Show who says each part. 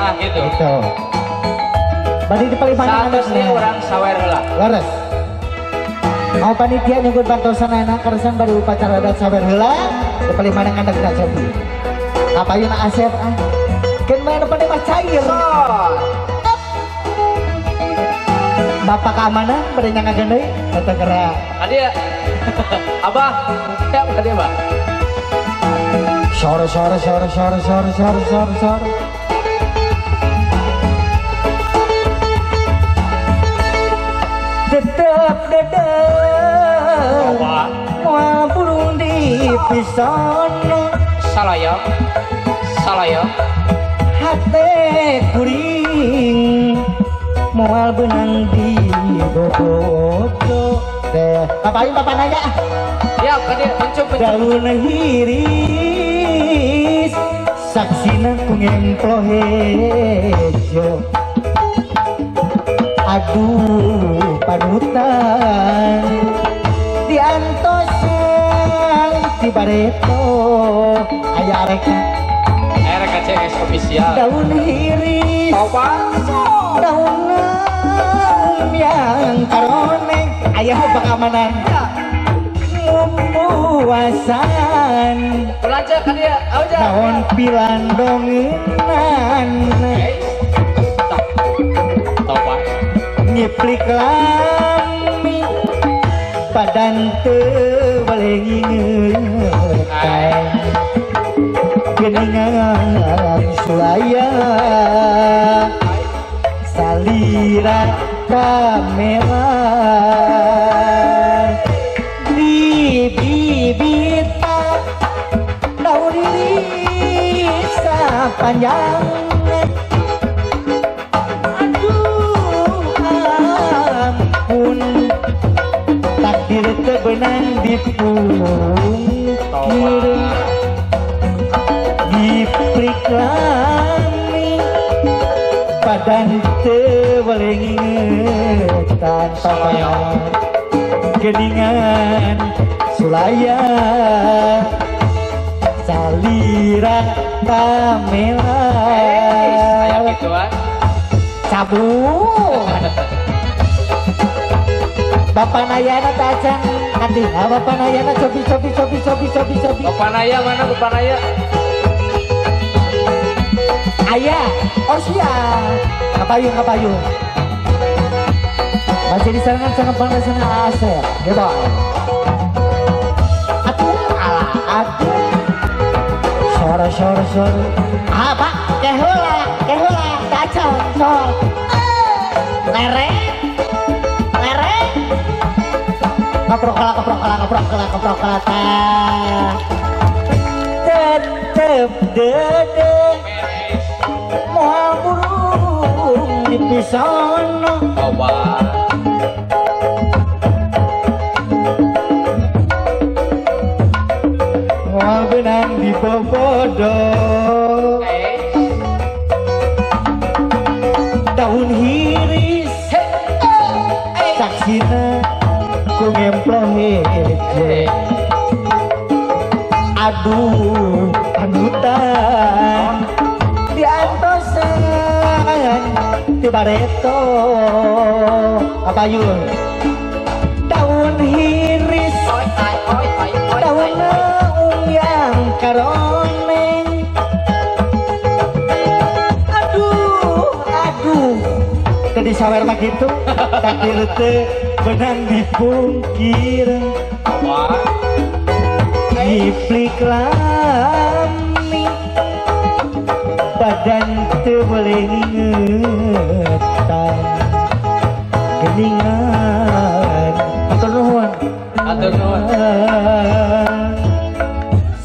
Speaker 1: Ah gitu.
Speaker 2: Gitu. Badi di paling mana
Speaker 1: Saatnya orang sawer heula.
Speaker 2: Laras. Mau panitia nyebut bantosan anak keresan baru upacara adat sawer heula. Di paling mana ngandek na cobi. Apa yun na Asep ah? Kan main pada mah cair. Bapak keamanan pada nyangagan deui eta geura.
Speaker 1: Adia. Abah. Ya tadi Abah.
Speaker 2: Sore. Tetep dedek moal burung di pisono
Speaker 1: Salaya.
Speaker 2: hate kuring moal benang di bobodo deh ngapain bapak nanya
Speaker 1: Ya tadi mencuk.
Speaker 2: daun hiris saksina ku ngemplo hejo aduh panutan diantosan di bareto aya areka
Speaker 1: RKCS official.
Speaker 2: daun hiris
Speaker 1: Apa?
Speaker 2: daun yang karoneng ayah pengamanan puasan
Speaker 1: Belanja kan dia. Aja.
Speaker 2: daun pilandongenan
Speaker 1: Topa.
Speaker 2: nyiplik lami badan teu baleng ngeuleutan geningan sulaya salira kamera di bibita daun iris panjang ampun takdir tebenang di pungkir di plik lami badan tewelengi tanpa geningan sulaya salira kamera
Speaker 1: Kayak gituan.
Speaker 2: sabu Bapak Nayana tajan kadina Bapak Nayana cobi
Speaker 1: Bapak Naya mana Bapak Naya?
Speaker 2: ayah oh siap ngapayun masih di sana sangat bangga sana Asep gitu aduh sore apa kehula kacau sol lereng keprok tetep dedek moal burung di pisono
Speaker 1: Toba.
Speaker 2: moal benang di bobodo daun hiris saksina ku ngemplo heje aduh panutan diantosan di bareto apa yun daun hiris daun yang karoneng aduh tadi sawer mah gitu takdir teh benang di pungkir nyiplik lami badan teu boleh ngingetan geningan atur nuhun